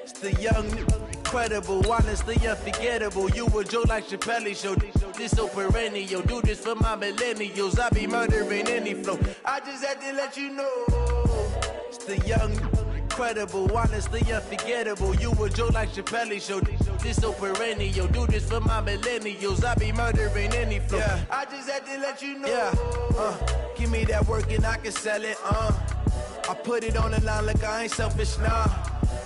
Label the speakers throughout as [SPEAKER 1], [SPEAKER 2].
[SPEAKER 1] It's the young, incredible, honestly unforgettable. You a Joe like Chappelle show. This so perennial. Do this for my millennials. I be murdering any flow. I just had to let you know. It's the young, incredible, honestly unforgettable. You a Joe like Chappelle show. This so perennial. Do this for my millennials. I be murdering any flow. Yeah. I just had to let you know. Yeah. Give me that work and I can sell it. I put it on the line like I ain't selfish, nah.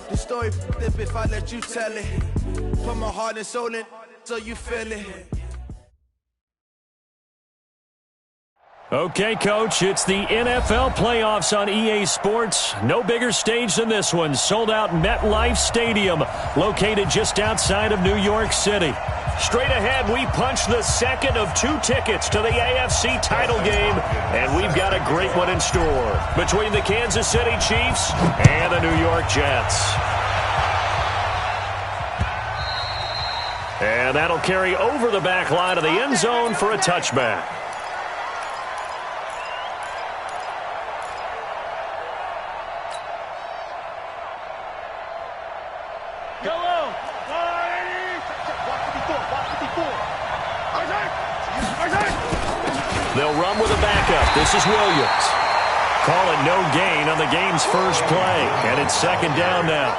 [SPEAKER 1] The story flip if I let you tell it. Put my heart and soul in so you feel it.
[SPEAKER 2] Okay, Coach, it's the NFL playoffs on EA Sports. No bigger stage than this one. Sold out MetLife Stadium, located just outside of New York City. Straight ahead, we punch the second of 2 tickets to the AFC title game, and we've got a great one in store between the Kansas City Chiefs and the New York Jets. And that'll carry over the back line of the end zone for a touchback. They'll run with a backup. This is Williams. Call it no gain on the game's first play. And it's second down now.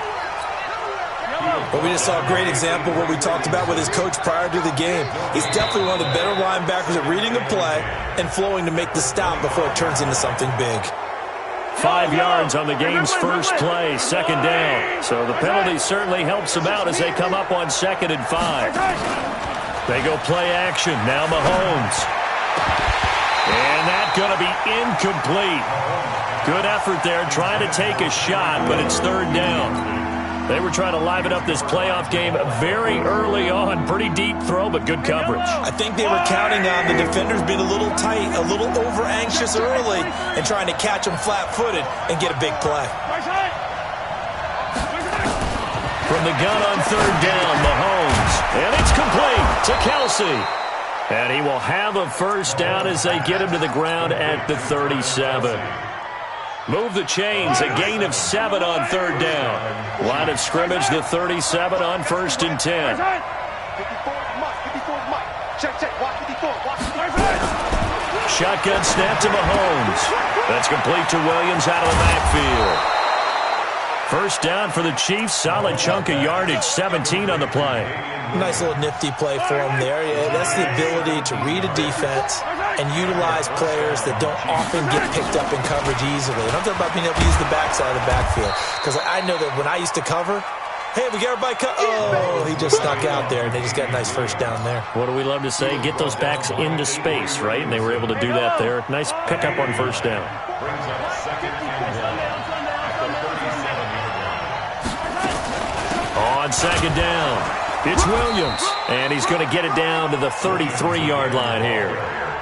[SPEAKER 3] Well, we just saw a great example of what we talked about with his coach prior to the game. He's definitely one of the better linebackers at reading a play and flowing to make the stop before it turns into something big.
[SPEAKER 2] 5 yards on the game's first play, second down. So the penalty certainly helps them out as they come up on 2nd and 5. They go play action. Now Mahomes. And that's going to be incomplete. Good effort there, trying to take a shot, but it's 3rd down. They were trying to liven up this playoff game very early on. Pretty deep throw, but good coverage.
[SPEAKER 3] I think they were counting on the defenders being a little tight, a little over-anxious early, and trying to catch them flat-footed and get a big play.
[SPEAKER 2] From the gun on 3rd down, Mahomes. And it's complete to Kelsey. And he will have a first down as they get him to the ground at the 37. Move the chains, a gain of 7 on 3rd down. Line of scrimmage, the 37 on 1st and 10. Shotgun snap to Mahomes. That's complete to Williams out of the backfield. First down for the Chiefs, solid chunk of yardage, 17 on the play.
[SPEAKER 3] Nice little nifty play for him there. Yeah, that's the ability to read a defense and utilize players that don't often get picked up in coverage easily. And I'm talking about being able to use the backside of the backfield. Because I know that when I used to cover, hey, we got everybody oh, he just snuck out there, and they just got a nice first down there.
[SPEAKER 2] What do we love to say? Get those backs into space, right? And they were able to do that there. Nice pickup on first down. On 2nd down, it's Williams, and he's going to get it down to the 33-yard line here.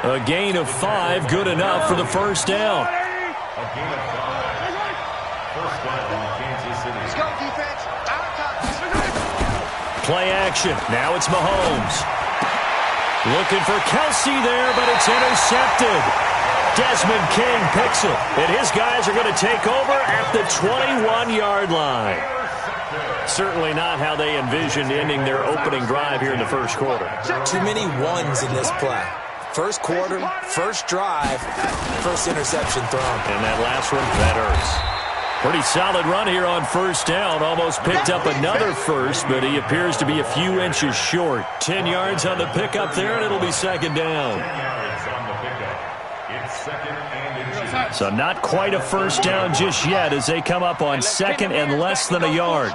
[SPEAKER 2] A gain of 5, good enough for the first down. Play action. Now it's Mahomes. Looking for Kelsey there, but it's intercepted. Desmond King picks it, and his guys are going to take over at the 21-yard line. Certainly not how they envisioned ending their opening drive here in the first quarter.
[SPEAKER 3] Too many ones in this play. First quarter, first drive, first interception thrown.
[SPEAKER 2] And that last one, that hurts. Pretty solid run here on first down. Almost picked up another first, but he appears to be a few inches short. 10 yards on the pickup there, and it'll be second down. So not quite a first down just yet as they come up on 2nd and less than a yard.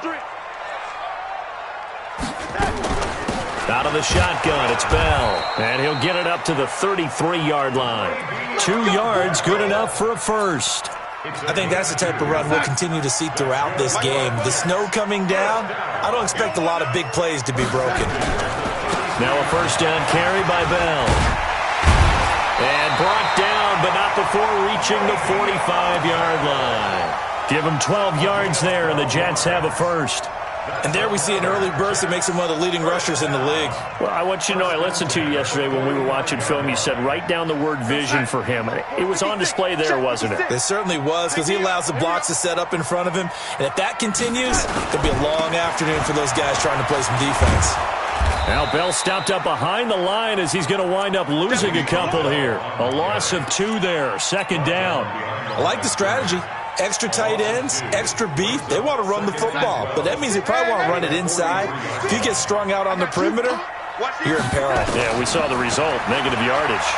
[SPEAKER 2] Out of the shotgun, it's Bell. And he'll get it up to the 33-yard line. 2 yards, good enough for a first.
[SPEAKER 3] I think that's the type of run we'll continue to see throughout this game. The snow coming down, I don't expect a lot of big plays to be broken.
[SPEAKER 2] Now a first down carry by Bell. And brought down, but not before reaching the 45-yard line. Give him 12 yards there, and the Jets have a first.
[SPEAKER 3] And there we see an early burst that makes him one of the leading rushers in the league.
[SPEAKER 2] Well, I want you to know, I listened to you yesterday when we were watching film. You said write down the word vision for him. It was on display there, wasn't it?
[SPEAKER 3] It certainly was, because he allows the blocks to set up in front of him. And if that continues, it'll be a long afternoon for those guys trying to play some defense.
[SPEAKER 2] Now Bell stopped up behind the line as he's going to wind up losing a couple here. A loss of 2 there, second down.
[SPEAKER 3] I like the strategy. Extra tight ends, extra beef. They want to run the football, but that means they probably want to run it inside. If you get strung out on the perimeter, you're in peril.
[SPEAKER 2] Yeah, we saw the result, negative yardage.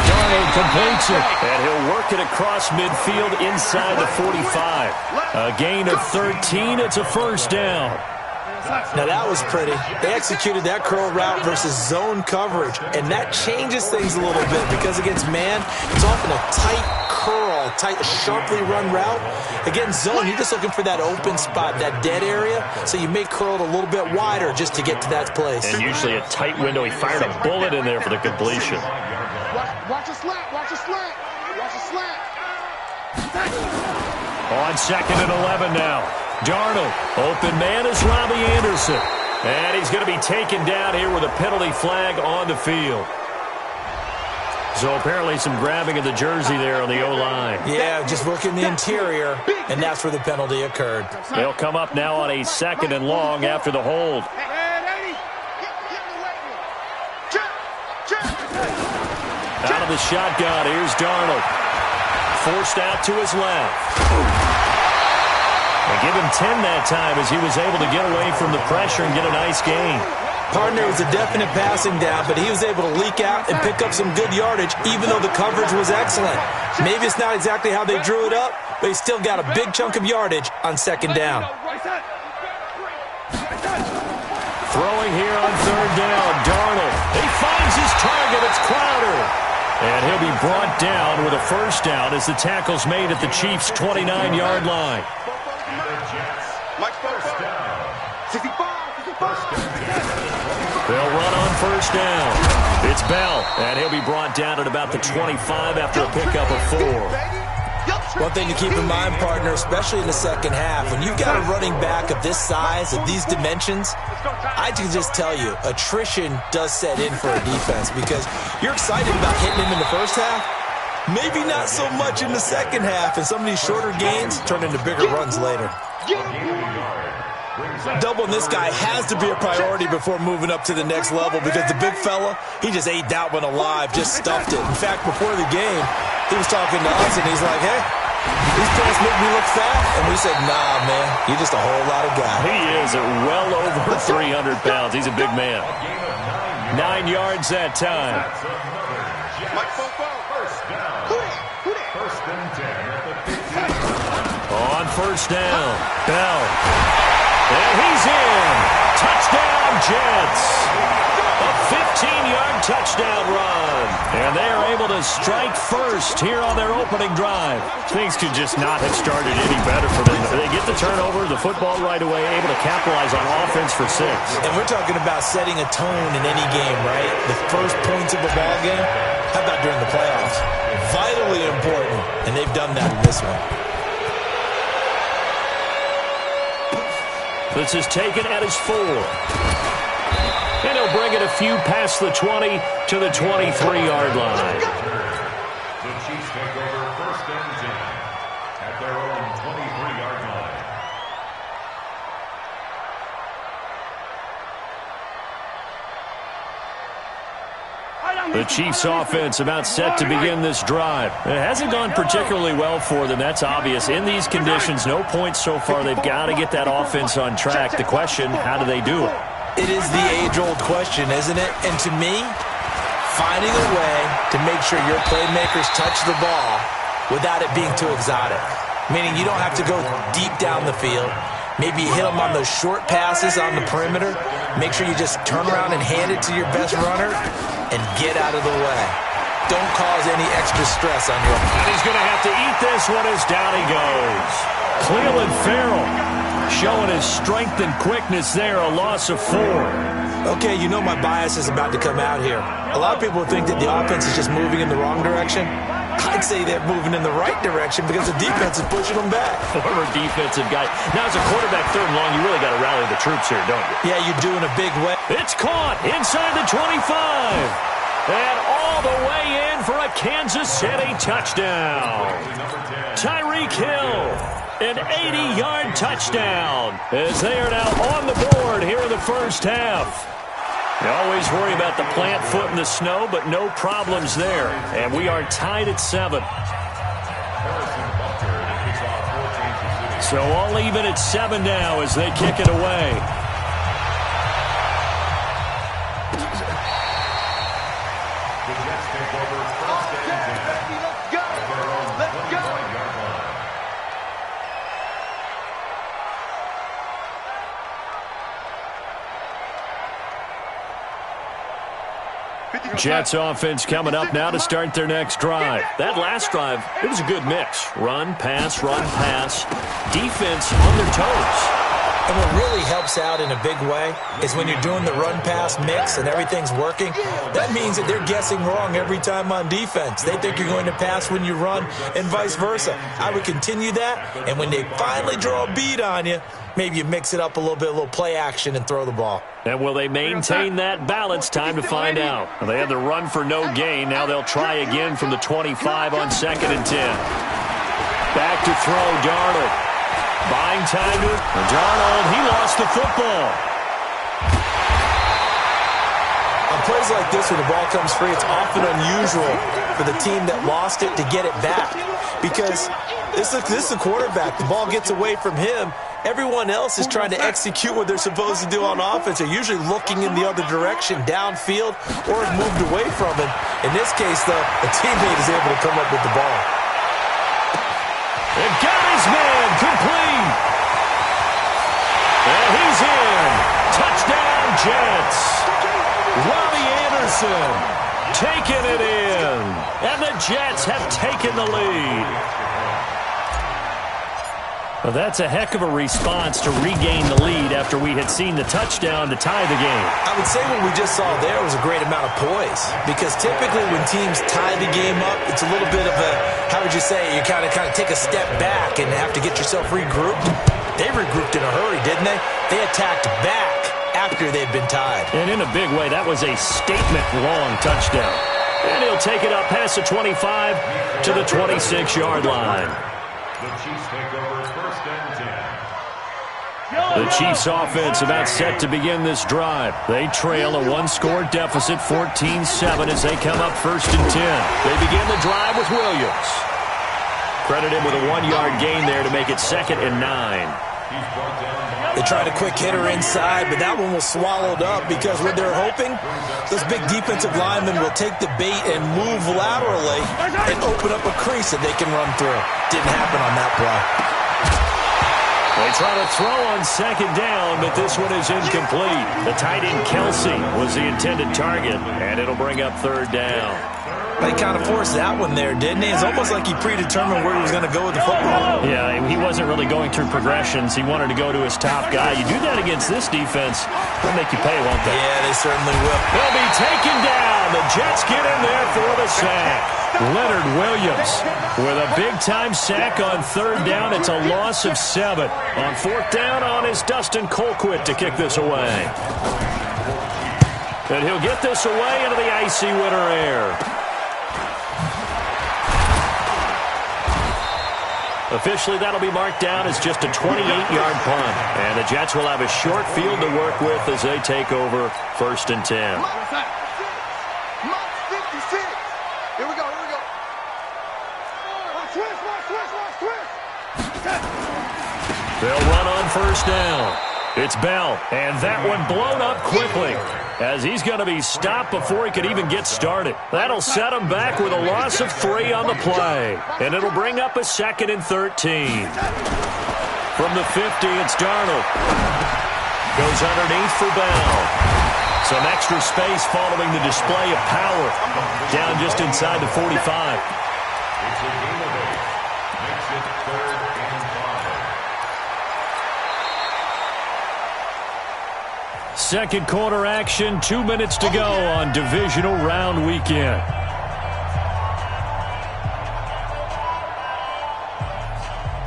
[SPEAKER 2] Darnold completes it, and he'll work it across midfield inside the 45. A gain of 13, it's a first down.
[SPEAKER 3] Now that was pretty. They executed that curl route versus zone coverage, and that changes things a little bit because against man, it's often a tight curl, tight, sharply run route. Against zone, you're just looking for that open spot, that dead area, so you may curl it a little bit wider just to get to that place.
[SPEAKER 2] And usually a tight window. He fired a bullet in there for the completion.
[SPEAKER 4] Watch a slant, watch a slant, watch a slant.
[SPEAKER 2] On second and 11 now. Darnold, open man is Robbie Anderson. And he's going to be taken down here with a penalty flag on the field. So apparently some grabbing of the jersey there on the O-line.
[SPEAKER 3] Yeah, just working the interior, and that's where the penalty occurred.
[SPEAKER 2] They'll come up now on a second and long after the hold. Out of the shotgun, here's Darnold. Forced out to his left. They give him 10 that time as he was able to get away from the pressure and get a nice gain.
[SPEAKER 3] Partner was a definite passing down, but he was able to leak out and pick up some good yardage, even though the coverage was excellent. Maybe it's not exactly how they drew it up, but he still got a big chunk of yardage on second down.
[SPEAKER 2] Throwing here on third down, Darnold. He finds his target, it's Crowder. And he'll be brought down with a first down as the tackle's made at the Chiefs' 29-yard line. They'll run on first down. It's Bell, and he'll be brought down at about the 25 after a pickup of 4.
[SPEAKER 3] One thing to keep in mind, partner, especially in the second half, when you've got a running back of this size, of these dimensions, I can just tell you, attrition does set in for a defense because you're excited about hitting him in the first half, maybe not so much in the second half, and some of these shorter gains turn into bigger runs later. Doubling this guy has to be a priority before moving up to the next level because the big fella, he just ate that one alive, just stuffed it. In fact, before the game, he was talking to us, and he's like, hey, these pants make me look fat. And we said, nah, man, you're just a whole lot of guy.
[SPEAKER 2] He is at well over 300 pounds. He's a big man. 9 yards that time. On first down, Bell. And he's in. Touchdown, Jets. A 15-yard touchdown run. And they are able to strike first here on their opening drive. Things could just not have started any better for them. They get the turnover, the football right away, able to capitalize on offense for 6.
[SPEAKER 3] And we're talking about setting a tone in any game, right? The first points of a ball game. How about during the playoffs? Vitally important. And they've done that in this one.
[SPEAKER 2] This is taken at his 4. And he'll bring it a few past the 20 to the 23-yard line.
[SPEAKER 5] The Chiefs take over first and 10 at their own 23-yard line.
[SPEAKER 2] The Chiefs offense about set to begin this drive. It hasn't gone particularly well for them, that's obvious. In these conditions, no points so far. They've got to get that offense on track. The question, how do they do it?
[SPEAKER 3] It is the age-old question, isn't it? And to me, finding a way to make sure your playmakers touch the ball without it being too exotic. Meaning you don't have to go deep down the field. Maybe you hit them on those short passes on the perimeter. Make sure you just turn around and hand it to your best runner and get out of the way. Don't cause any extra stress on your opponent.
[SPEAKER 2] And he's going to have to eat this one as down he goes. Cleveland Farrell showing his strength and quickness there, a loss of 4.
[SPEAKER 3] Okay, you know my bias is about to come out here. A lot of people think that the offense is just moving in the wrong direction. I'd say they're moving in the right direction because the defense is pushing them back.
[SPEAKER 2] Former defensive guy. Now, as a quarterback, third and long, you really got to rally the troops here, don't you?
[SPEAKER 3] Yeah, you do in a big way.
[SPEAKER 2] It's caught inside the 25. And all the way in for a Kansas City touchdown. Tyreek Hill, an 80-yard touchdown, as they are now on the board here in the first half. You always worry about the plant foot in the snow, but no problems there. And we are tied at 7. So all even at 7 now as they kick it away.
[SPEAKER 5] The Jets take over first and 10.
[SPEAKER 4] Let's go. Let's go.
[SPEAKER 2] Jets offense coming up now to start their next drive. That last drive, it was a good mix. Run, pass, defense on their toes.
[SPEAKER 3] And what really helps out in a big way is when you're doing the run-pass mix and everything's working, that means that they're guessing wrong every time on defense. They think you're going to pass when you run and vice versa. I would continue that, and when they finally draw a beat on you, maybe you mix it up a little bit, a little play action, and throw the ball.
[SPEAKER 2] And will they maintain that balance? Time to find out. They had the run for no gain. Now they'll try again from the 25 on 2nd and 10. Back to throw, Darnold. Buying time to Darnold. He lost the football.
[SPEAKER 3] On plays like this where the ball comes free, it's often unusual for the team that lost it to get it back. Because this is the quarterback. The ball gets away from him. Everyone else is trying to execute what they're supposed to do on offense. They're usually looking in the other direction, downfield, or have moved away from it. In this case, though, a teammate is able to come up with the ball.
[SPEAKER 2] And got his man complete. And he's in. Touchdown, Jets. Robbie Anderson taking it in. And the Jets have taken the lead. Well, that's a heck of a response to regain the lead after we had seen the touchdown to tie the game.
[SPEAKER 3] I would say what we just saw there was a great amount of poise, because typically when teams tie the game up, it's a little bit of a, how would you say, you kind of take a step back and have to get yourself regrouped. They regrouped in a hurry, didn't they? They attacked back after they'd been tied.
[SPEAKER 2] And in a big way, that was a statement-long touchdown. And he'll take it up past the 25 to the 26-yard line.
[SPEAKER 5] The Chiefs take over first and 10.
[SPEAKER 2] The Chiefs offense about set to begin this drive. They trail a one-score deficit, 14-7, as they come up first and 10. They begin the drive with Williams. Credit him with a 1-yard gain there to make it 2nd and 9.
[SPEAKER 3] They tried a quick hitter inside, but that one was swallowed up because what they're hoping, those big defensive linemen will take the bait and move laterally and open up a crease that they can run through. Didn't happen on that play.
[SPEAKER 2] They try to throw on 2nd down, but this one is incomplete. The tight end Kelsey was the intended target, and it'll bring up 3rd down.
[SPEAKER 3] They kind of forced that one there, didn't he? It's almost like he predetermined where he was going to go with the football.
[SPEAKER 2] Yeah, he wasn't really going through progressions. He wanted to go to his top guy. You do that against this defense, they'll make you pay, won't they?
[SPEAKER 3] Yeah, they certainly will.
[SPEAKER 2] They'll be taken down. The Jets get in there for the sack. Leonard Williams with a big-time sack on 3rd down. It's a loss of 7. On 4th down on is Dustin Colquitt to kick this away. And he'll get this away into the icy winter air. Officially, that'll be marked down as just a 28-yard punt. And the Jets will have a short field to work with as they take over first and 10.
[SPEAKER 4] Here we go.
[SPEAKER 2] They'll run on first down. It's Bell, and that one blown up quickly as he's going to be stopped before he could even get started. That'll set him back with a loss of 3 on the play, and it'll bring up a 2nd and 13. From the 50, it's Darnold. Goes underneath for Bell. Some extra space following the display of power. Down just inside the 45.
[SPEAKER 5] It's a gain of 8. Makes it 3rd and 5.
[SPEAKER 2] Second quarter action, 2 minutes to go on divisional round weekend.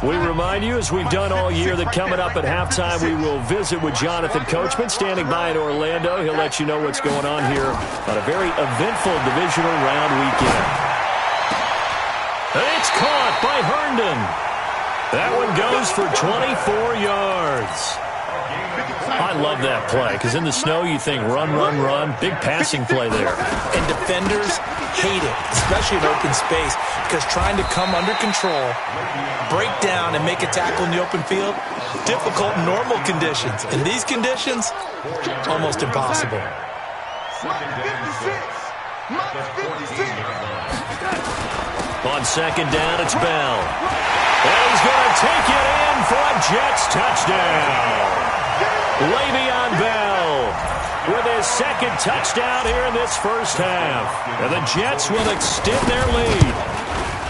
[SPEAKER 2] We remind you, as we've done all year, that coming up at halftime, we will visit with Jonathan Coachman, standing by in Orlando. He'll let you know what's going on here on a very eventful divisional round weekend. It's caught by Herndon. That one goes for 24 yards. I love that play, because in the snow you think run, run, run. Big passing play there.
[SPEAKER 3] And defenders hate it, especially in open space, because trying to come under control, break down, and make a tackle in the open field, difficult in normal conditions. In these conditions, almost impossible.
[SPEAKER 2] On second down, it's Bell. And he's going to take it in for a Jets touchdown. Le'Veon Bell with his second touchdown here in this first half. And the Jets will extend their lead.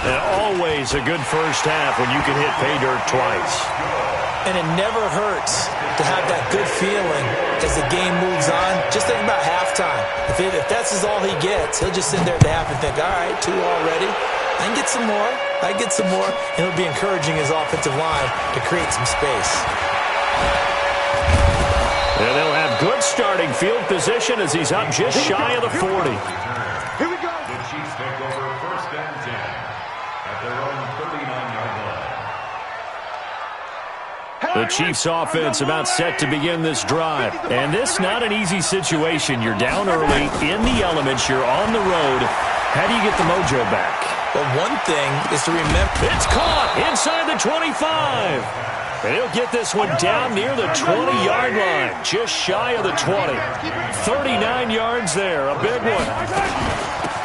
[SPEAKER 2] And always a good first half when you can hit pay dirt twice.
[SPEAKER 3] And it never hurts to have that good feeling as the game moves on. Just think about halftime. If that's all he gets, he'll just sit there at the half and think, all right, 2 already. I can get some more. I get some more. And it'll be encouraging his offensive line to create some space.
[SPEAKER 2] And they'll have good starting field position as he's up just shy of the 40.
[SPEAKER 5] Here we go. The Chiefs take over first and 10 at their own 39-yard line.
[SPEAKER 2] The Chiefs offense about set to begin this drive. And this not an easy situation. You're down early, in the elements, you're on the road. How do you get the mojo back?
[SPEAKER 3] Well, one thing is to remember.
[SPEAKER 2] It's caught inside the 25. And he'll get this one down near the 20-yard line, just shy of the 20. 39 yards there, a big one.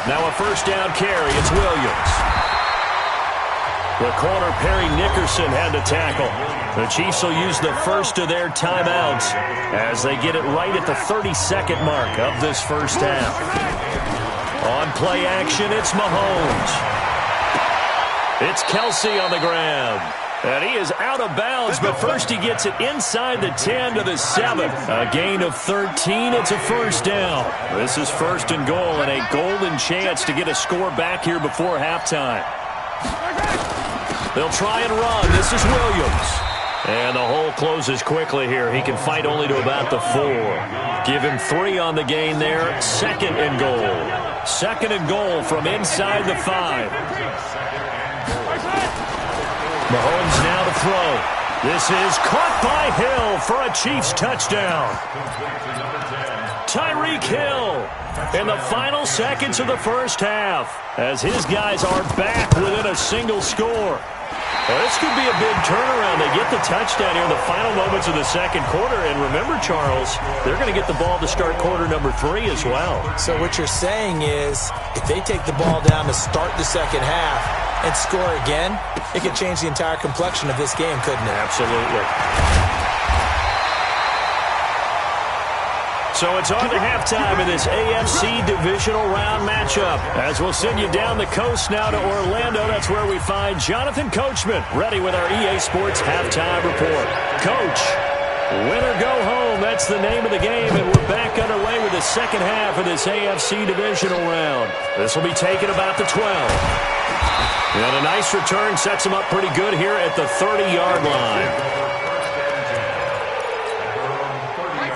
[SPEAKER 2] Now a first down carry, it's Williams. The corner, Perry Nickerson, had to tackle. The Chiefs will use the first of their timeouts as they get it right at the 32nd mark of this first half. On play action, it's Mahomes. It's Kelsey on the grab. And he is out of bounds, but first he gets it inside the 10 to the 7. A gain of 13. It's a first down. This is first and goal and a golden chance to get a score back here before halftime. They'll try and run. This is Williams. And the hole closes quickly here. He can fight only to about the 4. Give him 3 on the gain there. Second and goal. Second and goal from inside the 5. Mahomes now to throw. This is caught by Hill for a Chiefs touchdown. Tyreek Hill in the final seconds of the first half as his guys are back within a single score. Well, this could be a big turnaround. They get the touchdown here in the final moments of the second quarter. And remember, Charles, they're going to get the ball to start quarter number 3 as well.
[SPEAKER 3] So what you're saying is if they take the ball down to start the second half and score again, it could change the entire complexion of this game, couldn't it?
[SPEAKER 2] Absolutely. So it's on to halftime in this AFC divisional round matchup. As we'll send you down the coast now to Orlando, that's where we find Jonathan Coachman, ready with our EA Sports halftime report. Coach, win or go home, that's the name of the game, and we're back underway with the second half of this AFC divisional round. This will be taken about the 12. And a nice return sets them up pretty good here at the 30-yard line.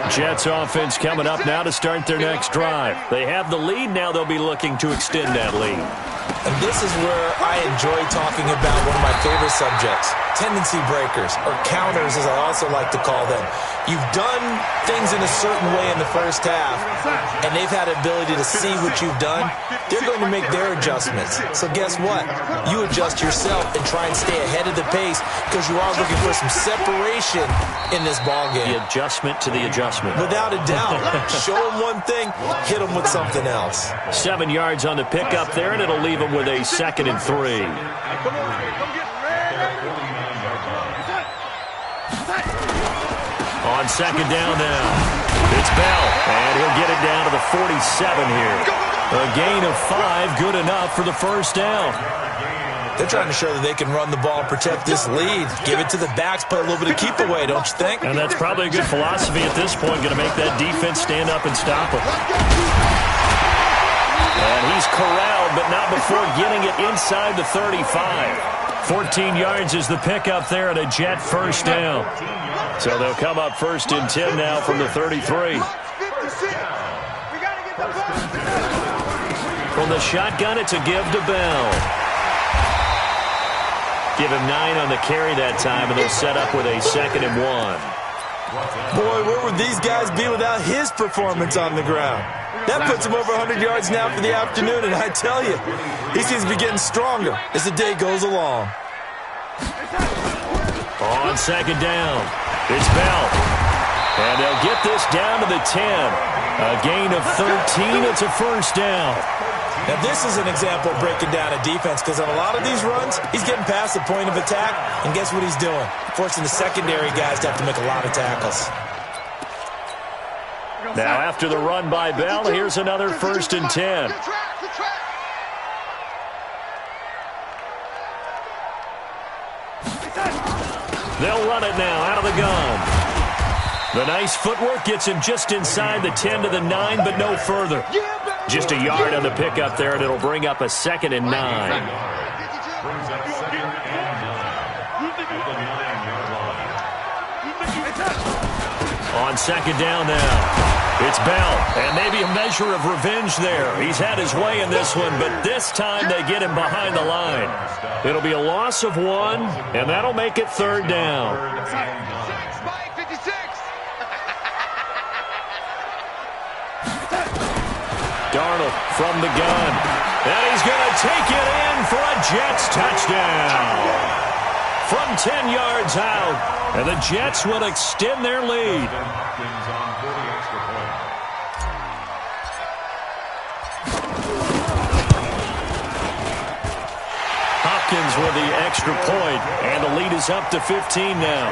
[SPEAKER 2] Jets offense coming up now to start their next drive. They have the lead. Now they'll be looking to extend that lead.
[SPEAKER 3] And this is where I enjoy talking about one of my favorite subjects, tendency breakers, or counters as I also like to call them. You've done things in a certain way in the first half, and they've had the ability to see what you've done. They're going to make their adjustments. So guess what? You adjust yourself and try and stay ahead of the pace because you are looking for some separation in this ballgame.
[SPEAKER 2] The adjustment to the adjustment.
[SPEAKER 3] Without a doubt. Show them one thing, hit them with something else.
[SPEAKER 2] 7 yards on the pickup there, and it'll leave them with a 2nd and 3. On second down now, it's Bell, and he'll get it down to the 47 here. A gain of 5, good enough for the first down.
[SPEAKER 3] They're trying to show that they can run the ball and protect this lead. Give it to the backs, play a little bit of keep away, don't you think?
[SPEAKER 2] And that's probably a good philosophy at this point, going to make that defense stand up and stop him. And he's corralled, but not before getting it inside the 35. 14 yards is the pickup there, and a Jet first down. So they'll come up 1st and 10 now from the 33. From the shotgun, it's a give to Bell. Give him 9 on the carry that time, and they'll set up with a 2nd and 1.
[SPEAKER 3] Boy, where would these guys be without his performance on the ground? That puts him over 100 yards now for the afternoon, and I tell you, he seems to be getting stronger as the day goes along.
[SPEAKER 2] On 2nd down, it's Bell. And they'll get this down to the 10. A gain of 13, it's a first down.
[SPEAKER 3] Now, this is an example of breaking down a defense because on a lot of these runs, he's getting past the point of attack, and guess what he's doing? Forcing the secondary guys to have to make a lot of tackles.
[SPEAKER 2] Now, after the run by Bell, here's another 1st and 10. They'll run it now out of the gun. The nice footwork gets him just inside the 10 to the 9, but no further. Just a yard on the pickup there, and it'll bring up a 2nd and 9.
[SPEAKER 5] Brings up 2nd and 9 at the 9-yard line.
[SPEAKER 2] On 2nd down now, it's Bell, and maybe a measure of revenge there. He's had his way in this one, but this time they get him behind the line. It'll be a loss of 1, and that'll make it 3rd down. Darnold from the gun. And he's going to take it in for a Jets touchdown. From 10 yards out. And the Jets will extend their lead. Hopkins with the extra point. And the lead is up to 15 now.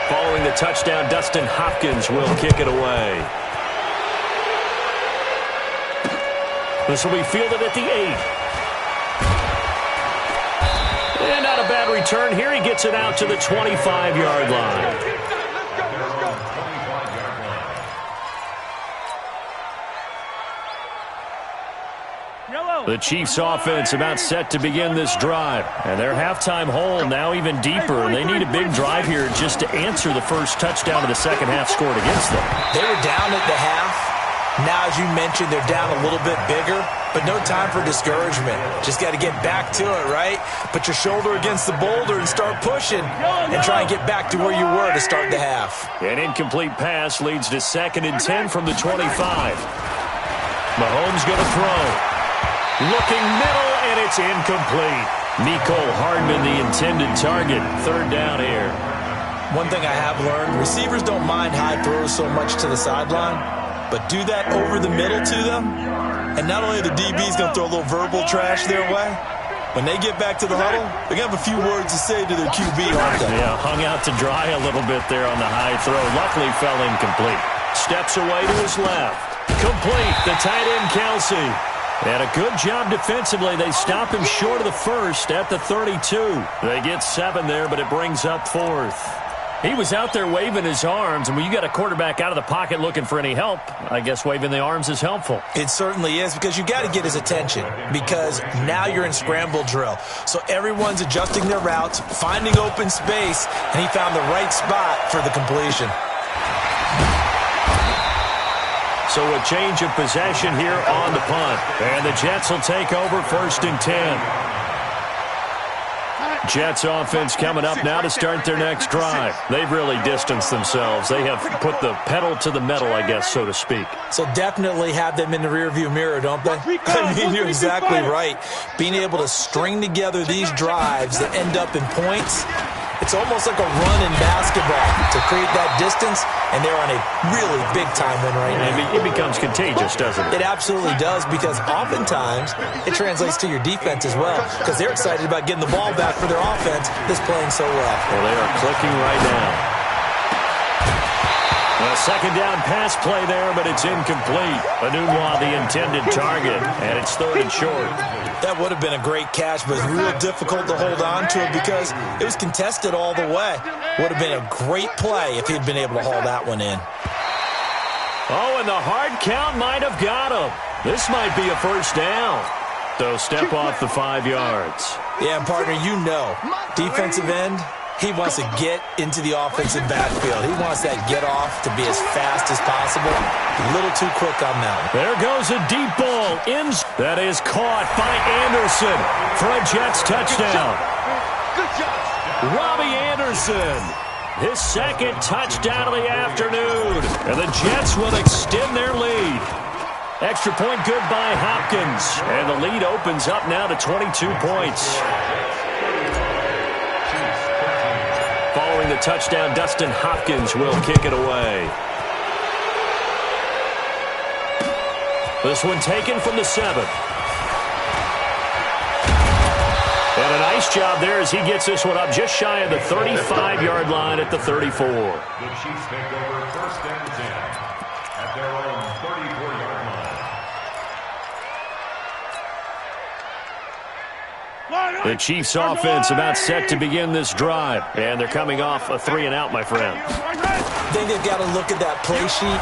[SPEAKER 2] Following the touchdown, Dustin Hopkins will kick it away. This will be fielded at the 8. And not a bad return here. He gets it out to the 25-yard line. The Chiefs' offense about set to begin this drive. And their halftime hole now even deeper. And they need a big drive here just to answer the first touchdown of the second half scored against them.
[SPEAKER 3] They were down at the half. Now, as you mentioned, they're down a little bit bigger. But no time for discouragement. Just got to get back to it, right? Put your shoulder against the boulder and start pushing. And try and get back to where you were to start the half.
[SPEAKER 2] An incomplete pass leads to 2nd and 10 from the 25. Mahomes going to throw. Looking middle, and it's incomplete. Mecole Hardman, the intended target. 3rd down here.
[SPEAKER 3] One thing I have learned, receivers don't mind high throws so much to the sideline, but do that over the middle to them, and not only are the DBs going to throw a little verbal trash their way, when they get back to the huddle, they're going to have a few words to say to their QB, aren't they?
[SPEAKER 2] Yeah, hung out to dry a little bit there on the high throw. Luckily fell incomplete. Steps away to his left. Complete, the tight end Kelsey. And a good job defensively. They stop him short of the first at the 32. They get 7 there, but it brings up 4th. He was out there waving his arms, and when you got a quarterback out of the pocket looking for any help, I guess waving the arms is helpful.
[SPEAKER 3] It certainly is, because you got to get his attention, because now you're in scramble drill. So everyone's adjusting their routes, finding open space, and he found the right spot for the completion.
[SPEAKER 2] So a change of possession here on the punt. And the Jets will take over 1st and 10. Jets offense coming up now to start their next drive. They've really distanced themselves. They have put the pedal to the metal, I guess, so to speak.
[SPEAKER 3] So definitely have them in the rearview mirror, don't they? I mean, you're exactly right. Being able to string together these drives that end up in points, it's almost like a run in basketball to create that distance, and they're on a really big-time one right now.
[SPEAKER 2] It becomes contagious, doesn't it?
[SPEAKER 3] It absolutely does, because oftentimes it translates to your defense as well, because they're excited about getting the ball back for their offense that's playing so well.
[SPEAKER 2] Well, they are clicking right now. A 2nd down pass play there, but it's incomplete. Anunwa, the intended target, and it's 3rd and short.
[SPEAKER 3] That would have been a great catch, but it's real difficult to hold on to it because it was contested all the way. Would have been a great play if he'd been able to haul that one in.
[SPEAKER 2] Oh, and the hard count might have got him. This might be a first down. So step off the 5 yards.
[SPEAKER 3] Yeah, and partner, you know, defensive end, he wants to get into the offensive backfield. He wants that get off to be as fast as possible. A little too quick on that one.
[SPEAKER 2] There goes a deep ball. That is caught by Anderson for a Jets touchdown.
[SPEAKER 4] Good job.
[SPEAKER 2] Robbie Anderson, his second touchdown of the afternoon. And the Jets will extend their lead. Extra point good by Hopkins. And the lead opens up now to 22 points. Following the touchdown, Dustin Hopkins will kick it away. This one taken from the 7. And a nice job there as he gets this one up just shy of the 35-yard line at the 34.
[SPEAKER 5] The Chiefs take over first and 10 at their own 34-yard line.
[SPEAKER 2] The Chiefs offense about set to begin this drive. And they're coming off a 3-and-out, my friend.
[SPEAKER 3] I think they've got to look at that play sheet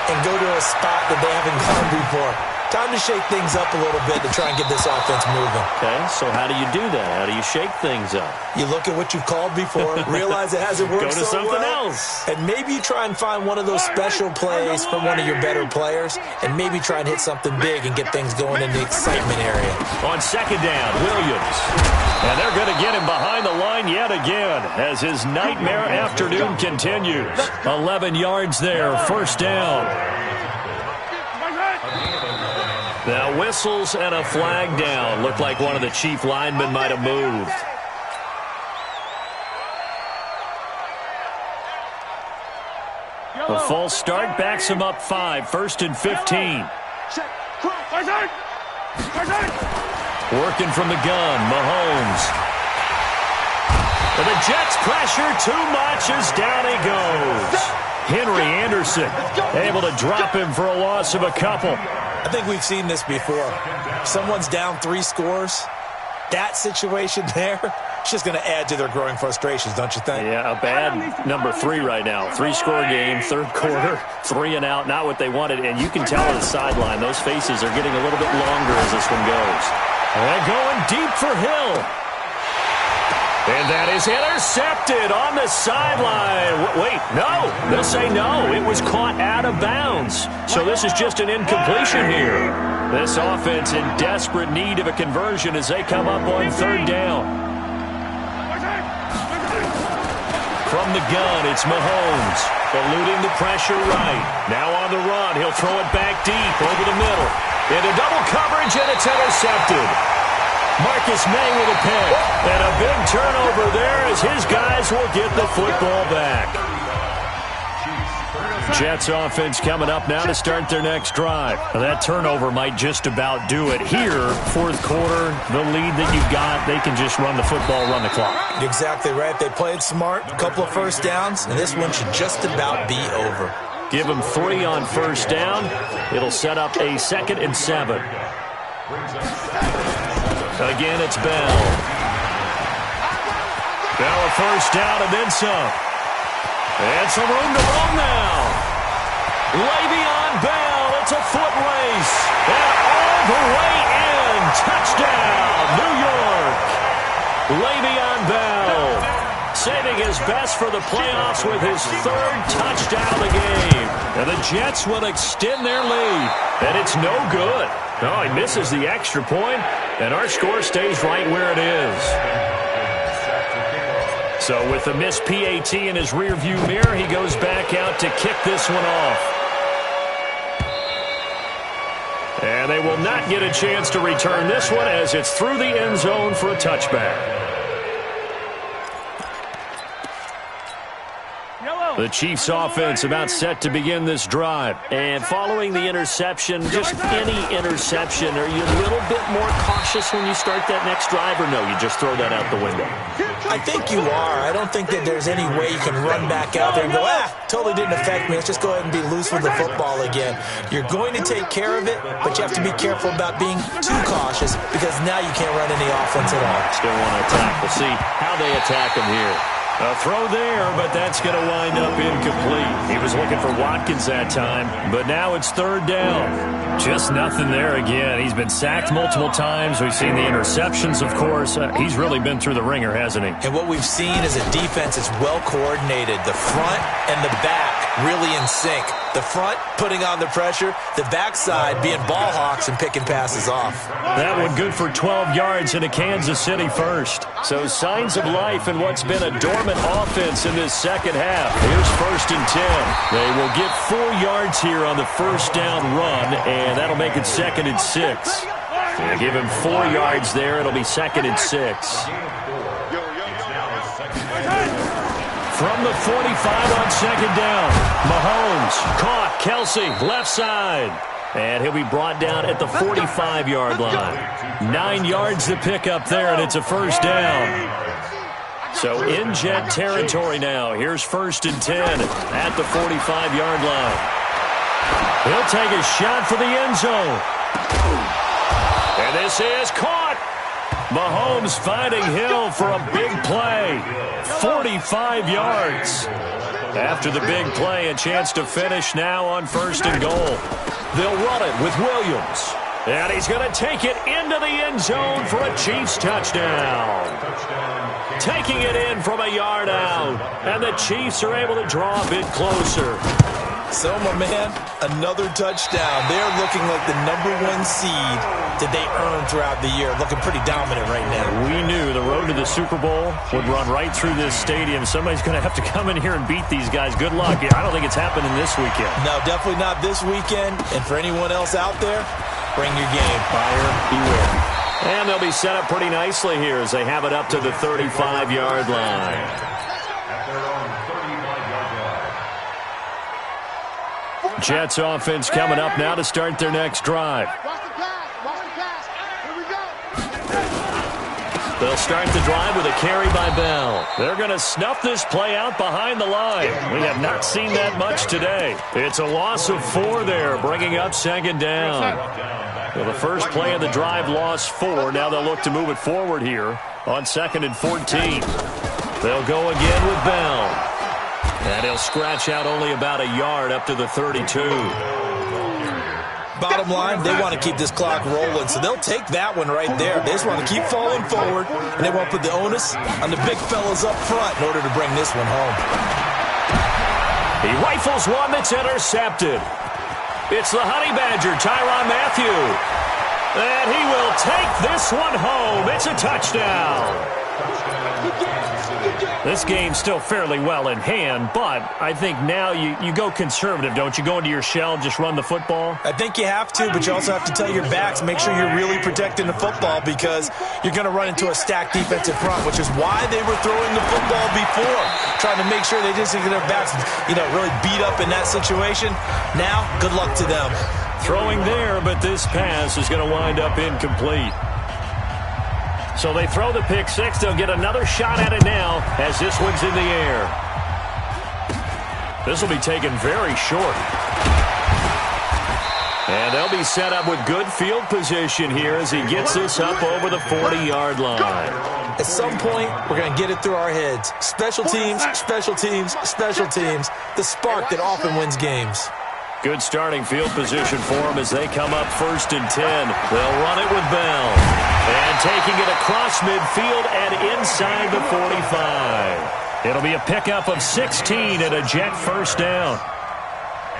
[SPEAKER 3] and go to a spot that they haven't gone before. Time to shake things up a little bit to try and get this offense moving.
[SPEAKER 2] Okay, so how do you do that? How do you shake things up?
[SPEAKER 3] You look at what you've called before, realize it hasn't worked
[SPEAKER 2] Go to
[SPEAKER 3] so
[SPEAKER 2] something
[SPEAKER 3] well,
[SPEAKER 2] else.
[SPEAKER 3] and maybe you try and find one of those special plays from one of your better players, and maybe try and hit something big and get things going in the excitement area.
[SPEAKER 2] On second down, Williams. And they're going to get him behind the line yet again as his nightmare afternoon continues. 11 yards there, first down. Now whistles and a flag down. Looked like one of the Chief linemen might have moved. A false start backs him up 5, first and 15. Working from the gun, Mahomes. And the Jets pressure too much as down he goes. Henry Anderson able to drop him for a loss of a couple.
[SPEAKER 3] I think we've seen this before. Someone's down 3 scores. That situation there, it's just going to add to their growing frustrations, don't you think?
[SPEAKER 2] Yeah, a bad number 3 right now. 3-score game, third quarter, 3-and-out, not what they wanted. And you can tell on the sideline, those faces are getting a little bit longer as this one goes. And going deep for Hill. And that is intercepted on the sideline. Wait, no. They'll say no. It was caught out of bounds. So this is just an incompletion here. This offense in desperate need of a conversion as they come up on third down. From the gun, it's Mahomes. Eluding the pressure right. Now on the run. He'll throw it back deep over the middle. Into double coverage, and it's intercepted. Marcus May with a pick. And a big turnover there as his guys will get the football back. Jets offense coming up now to start their next drive. Now that turnover might just about do it. Here, fourth quarter, the lead that you've got, they can just run the football, run the clock.
[SPEAKER 3] Exactly right. They played smart, a couple of first downs, and this one should just about be over.
[SPEAKER 2] Give them 3 on first down. It'll set up a 2nd and 7. Again, it's Bell. Bell a first down and then some. And some room to roam now. Le'Veon Bell, it's a foot race. And all the way in. Touchdown, New York. Le'Veon Bell saving his best for the playoffs with his 3rd touchdown of the game. And the Jets will extend their lead. And it's no good. No, he misses the extra point, and our score stays right where it is. So with the missed PAT in his rearview mirror, he goes back out to kick this one off. And they will not get a chance to return this one as it's through the end zone for a touchback. The Chiefs offense about set to begin this drive. And following the interception, just any interception, are you a little bit more cautious when you start that next drive, or no, you just throw that out the window?
[SPEAKER 3] I think you are. I don't think that there's any way you can run back out there and go, totally didn't affect me. Let's just go ahead and be loose with the football again. You're going to take care of it, but you have to be careful about being too cautious because now you can't run any offense at all.
[SPEAKER 2] Still want to attack. We'll see how they attack him here. A throw there, but that's going to wind up incomplete. He was looking for Watkins that time, but now it's third down. Just nothing there again. He's been sacked multiple times. We've seen the interceptions, of course. He's really been through the ringer, hasn't he?
[SPEAKER 3] And what we've seen is a defense that's well coordinated. The front and the back really in sync. The front putting on the pressure, the backside being ball hawks and picking passes off.
[SPEAKER 2] That one good for 12 yards into Kansas City first. So signs of life in what's been a dormant offense in this second half. Here's 1st and 10. They will get 4 yards here on the first down run, and that'll make it 2nd and 6. They give him 4 yards there. It'll be 2nd and 6. From the 45 on 2nd down, Mahomes caught Kelsey left side. And he'll be brought down at the 45-yard line. 9 yards to pick up there, and it's a first down. So in Jet territory now. Here's 1st and 10 at the 45-yard line. He'll take a shot for the end zone. And this is caught. Mahomes finding Hill for a big play. 45 yards. After the big play, a chance to finish now on 1st and goal. They'll run it with Williams. And he's going to take it into the end zone for a Chiefs touchdown. Taking it in from a yard out. And the Chiefs are able to draw a bit closer.
[SPEAKER 3] So, my man, another touchdown. They're looking like the #1 seed that they earned throughout the year. Looking pretty dominant right now.
[SPEAKER 2] We knew the road to the Super Bowl would run right through this stadium. Somebody's going to have to come in here and beat these guys. Good luck. I don't think it's happening this weekend.
[SPEAKER 3] No, definitely not this weekend. And for anyone else out there, bring your game.
[SPEAKER 2] Buyer beware. And they'll be set up pretty nicely here as they have it up to the 35-yard line. Jets offense coming up now to start their next drive. They'll start the drive with a carry by Bell. They're going to snuff this play out behind the line. We have not seen that much today. It's a loss of 4 there, bringing up 2nd down. Well, the first play of the drive lost 4. Now they'll look to move it forward here on 2nd and 14. They'll go again with Bell. And he'll scratch out only about a yard up to the 32.
[SPEAKER 3] Bottom line, they want to keep this clock rolling, so they'll take that one right there. They just want to keep falling forward, and they want to put the onus on the big fellas up front in order to bring this one home.
[SPEAKER 2] He rifles one that's intercepted. It's the Honey Badger, Tyrann Mathieu. And he will take this one home. It's a touchdown. This game's still fairly well in hand, but I think now you go conservative, don't you? Go into your shell, just run the football?
[SPEAKER 3] I think you have to, but you also have to tell your backs, make sure you're really protecting the football because you're going to run into a stacked defensive front, which is why they were throwing the football before, trying to make sure they just get their backs, really beat up in that situation. Now, good luck to them.
[SPEAKER 2] Throwing there, but this pass is going to wind up incomplete. So they throw the pick 6. They'll get another shot at it now as this one's in the air. This will be taken very short. And they'll be set up with good field position here as he gets this up over the 40-yard line.
[SPEAKER 3] At some point, we're going to get it through our heads. Special teams, special teams, special teams. The spark that often wins games.
[SPEAKER 2] Good starting field position for them as they come up 1st and 10. They'll run it with Bell. And taking it across midfield and inside the 45. It'll be a pickup of 16 and a Jet first down.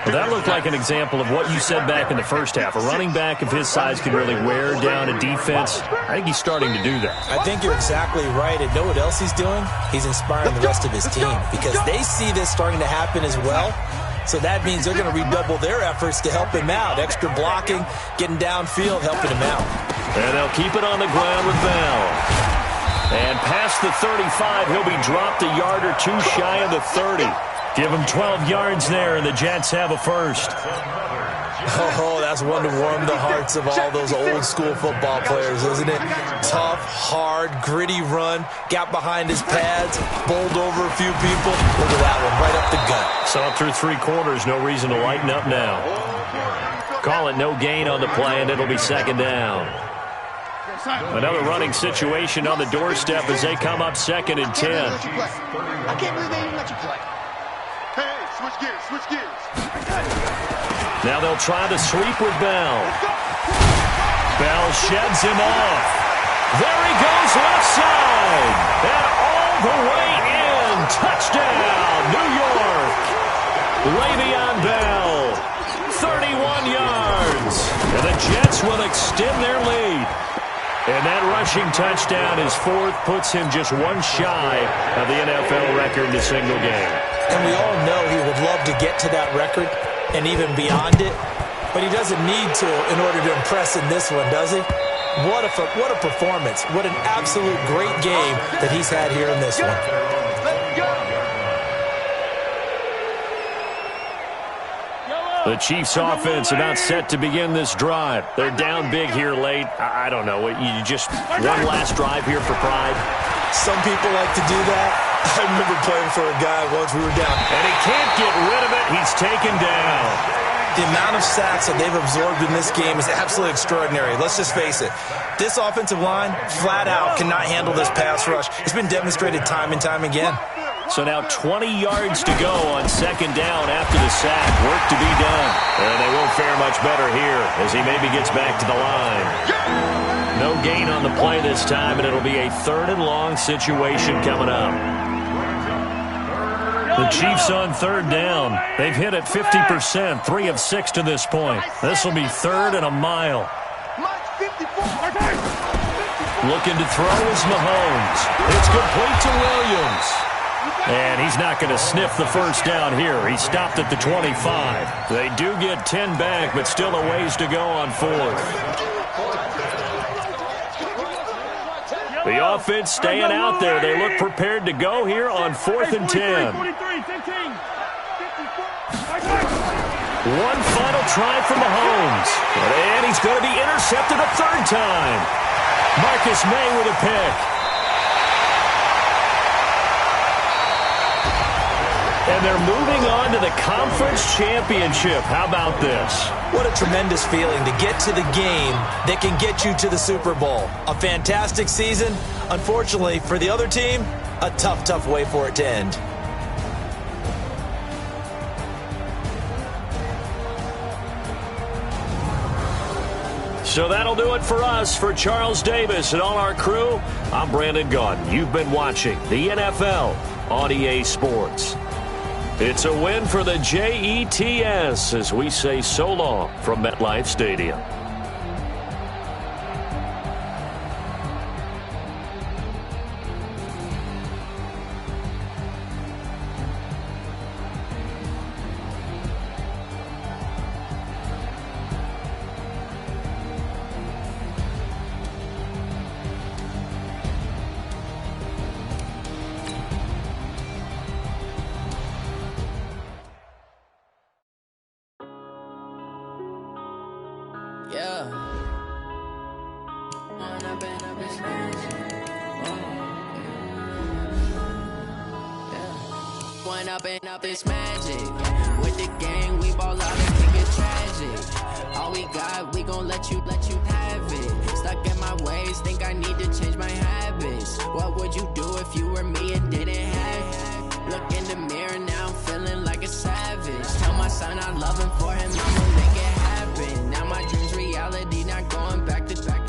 [SPEAKER 2] Well, that looked like an example of what you said back in the first half. A running back of his size can really wear down a defense. I think he's starting to do that.
[SPEAKER 3] I think you're exactly right. And know what else he's doing? He's inspiring the rest of his team because they see this starting to happen as well. So that means they're going to redouble their efforts to help him out. Extra blocking, getting downfield, helping him out.
[SPEAKER 2] And they'll keep it on the ground with Bell. And past the 35, he'll be dropped a yard or 2 shy of the 30. Give him 12 yards there, and the Jets have a first.
[SPEAKER 3] Oh, that's one to warm the hearts of all those old-school football players, isn't it? Tough, hard, gritty run. Got behind his pads, bowled over a few people. Look at that one, right up the gut.
[SPEAKER 2] So through 3 quarters, no reason to lighten up now. Call it no gain on the play, and it'll be 2nd down. Another running situation on the doorstep as they come up 2nd and 10.
[SPEAKER 4] I can't believe they even let you play. Hey, switch gears, switch gears.
[SPEAKER 2] Now they'll try to sweep with Bell. Bell sheds him off. There he goes left side. And all the way in. Touchdown, New York. Le'Veon Bell, 31 yards. And the Jets will extend their lead. And that rushing touchdown, his 4th, puts him just one shy of the NFL record in a single game.
[SPEAKER 3] And we all know he would love to get to that record and even beyond it, but he doesn't need to in order to impress in this one, does he? What a performance. What an absolute great game that he's had here in this one.
[SPEAKER 2] The Chiefs offense about set to begin this drive. They're down big here late. I don't know. You just one last drive here for pride.
[SPEAKER 3] Some people like to do that. I remember playing for a guy once we were down.
[SPEAKER 2] And he can't get rid of it. He's taken down.
[SPEAKER 3] The amount of sacks that they've absorbed in this game is absolutely extraordinary. Let's just face it. This offensive line, flat out, cannot handle this pass rush. It's been demonstrated time and time again.
[SPEAKER 2] So now 20 yards to go on 2nd down after the sack. Work to be done. And they won't fare much better here as he maybe gets back to the line. No gain on the play this time, and it'll be a 3rd and long situation coming up. The Chiefs on 3rd down. They've hit it 50%, 3 of 6 to this point. This will be 3rd and a mile. Looking to throw is Mahomes. It's complete to Williams. And he's not going to sniff the 1st down here. He stopped at the 25. They do get 10 back, but still a ways to go on 4th. The offense staying out there. They look prepared to go here on 4th and 10. One final try from Mahomes. And he's going to be intercepted a 3rd time. Marcus May with a pick. And they're moving on to the conference championship. How about this?
[SPEAKER 3] What a tremendous feeling to get to the game that can get you to the Super Bowl. A fantastic season. Unfortunately, for the other team, a tough, tough way for it to end.
[SPEAKER 2] So that'll do it for us. For Charles Davis and all our crew, I'm Brandon Gaudin. You've been watching the NFL on EA Sports. It's a win for the Jets as we say so long from MetLife Stadium.
[SPEAKER 6] Up this magic with the gang, we ball out and make it tragic. All we got, we gon' let you have it. Stuck in my ways, think I need to change my habits. What would you do if you were me and didn't have it? Look in the mirror now, I'm feeling like a savage. Tell my son I love him, for him I'ma make it happen. Now my dreams reality, not going back to back.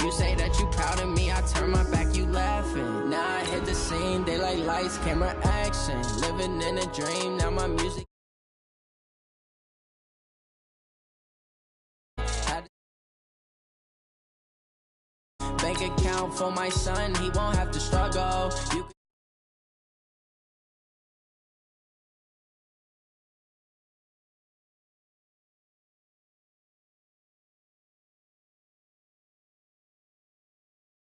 [SPEAKER 6] You say that you proud of me, I turn my back, you laughing. Now I hit the scene, daylight lights, camera action. Living in a dream, now my music. Bank account for my son, he won't have to struggle.